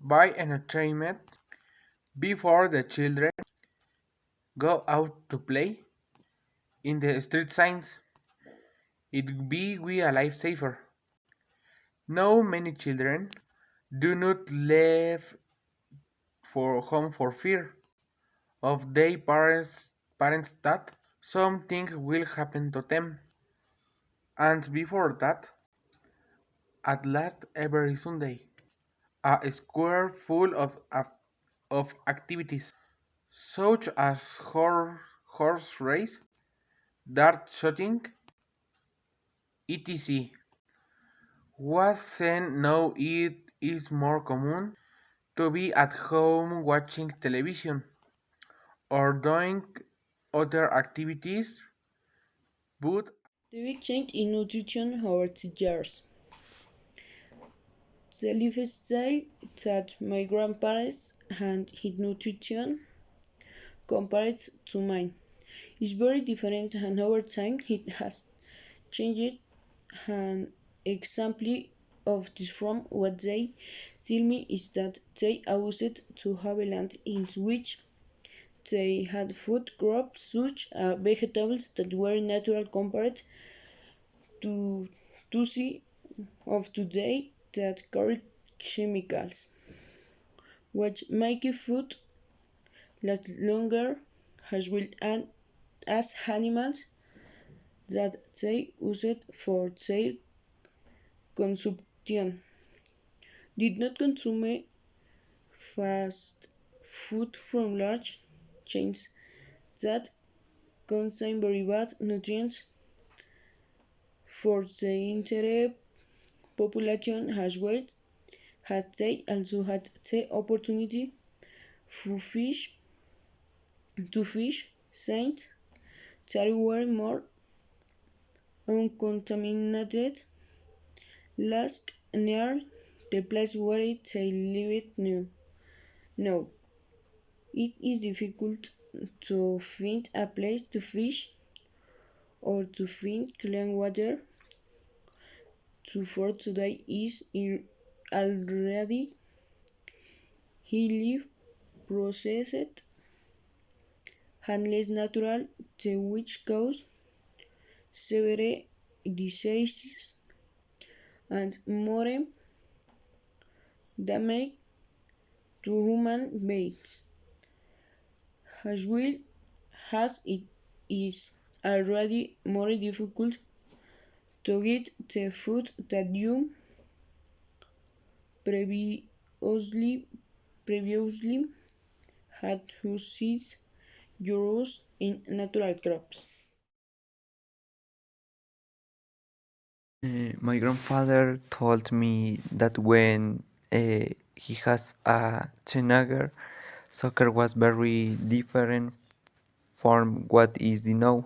by entertainment before the children go out to play in the street signs. It be we a lifesaver. Now many children do not leave for home for fear of their parents that something will happen to them. And before that, at last every Sunday, a square full of activities, such as horse race, dart shooting, etc. Was seen now it is more common to be at home watching television or doing other activities, but The big change in nutrition over the years. The lifestyle that my grandparents had in nutrition compared to mine is very different, and over time it has changed. An example of this from what they tell me is that they used to have a land in which they had food crops such as vegetables that were natural compared to those of today that carry chemicals, which make food last longer as well as animals that they used for their consumption did not consume fast food from large chains that contain very bad nutrients for the entire population as well as they also had the opportunity fish to fish since they were more uncontaminated last near the place where they lived now. Now, it is difficult to find a place to fish or to find clean water. To for today is already highly processed and less natural, the which cause severe diseases and more damage to human beings, as well as it is already more difficult to get the food that you previously had used euros in natural crops. My grandfather told me that when he has a teenager, soccer was very different from what is now.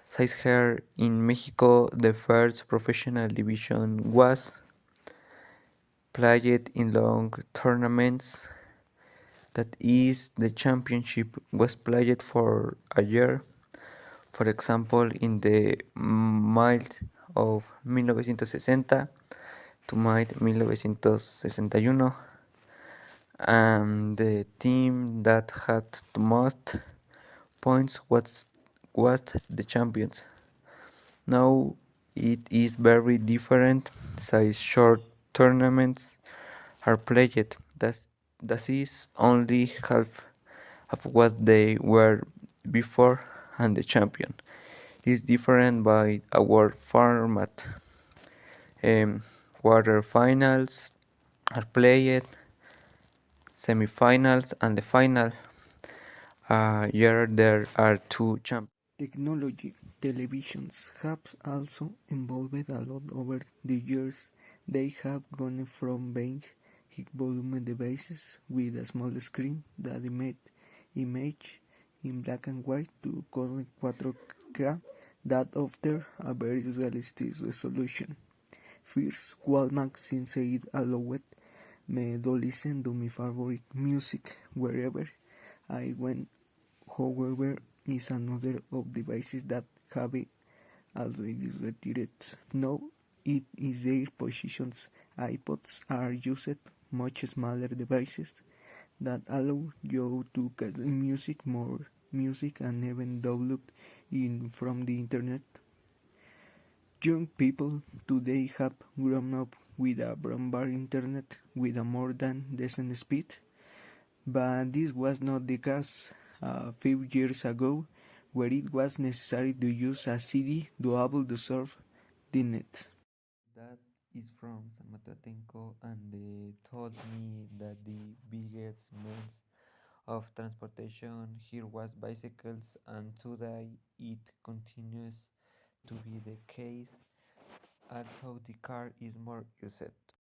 Since here in Mexico, the first professional division was played in long tournaments. That is, the championship was played for a year. For example, in the mild of 1960 to mild 1961, and the team that had the most points was the champions. Now it is very different, since short tournaments are played. That is only half of what they were before, and the champion is different by our format. Um, Quarterfinals are played, semifinals, and the final. Here there are two champions. Technology televisions have also evolved a lot over the years. They have gone from being high volume devices with a small screen that emit image in black and white to current 4K that offer a very realistic resolution. First, Walmart since it allowed me to listen to my favorite music wherever I went. However, is another of devices that have already retired. Now it is their positions. iPods are used much smaller devices that allow you to get more music and even download in from the internet. Young people today have grown up with a broadband internet with a more than decent speed, but this was not the case a few years ago, where it was necessary to use a CD to able to surf the net. That is from San Matetenco, and they told me that the biggest means of transportation here was bicycles, and today it continues to be the case, although the car is more used.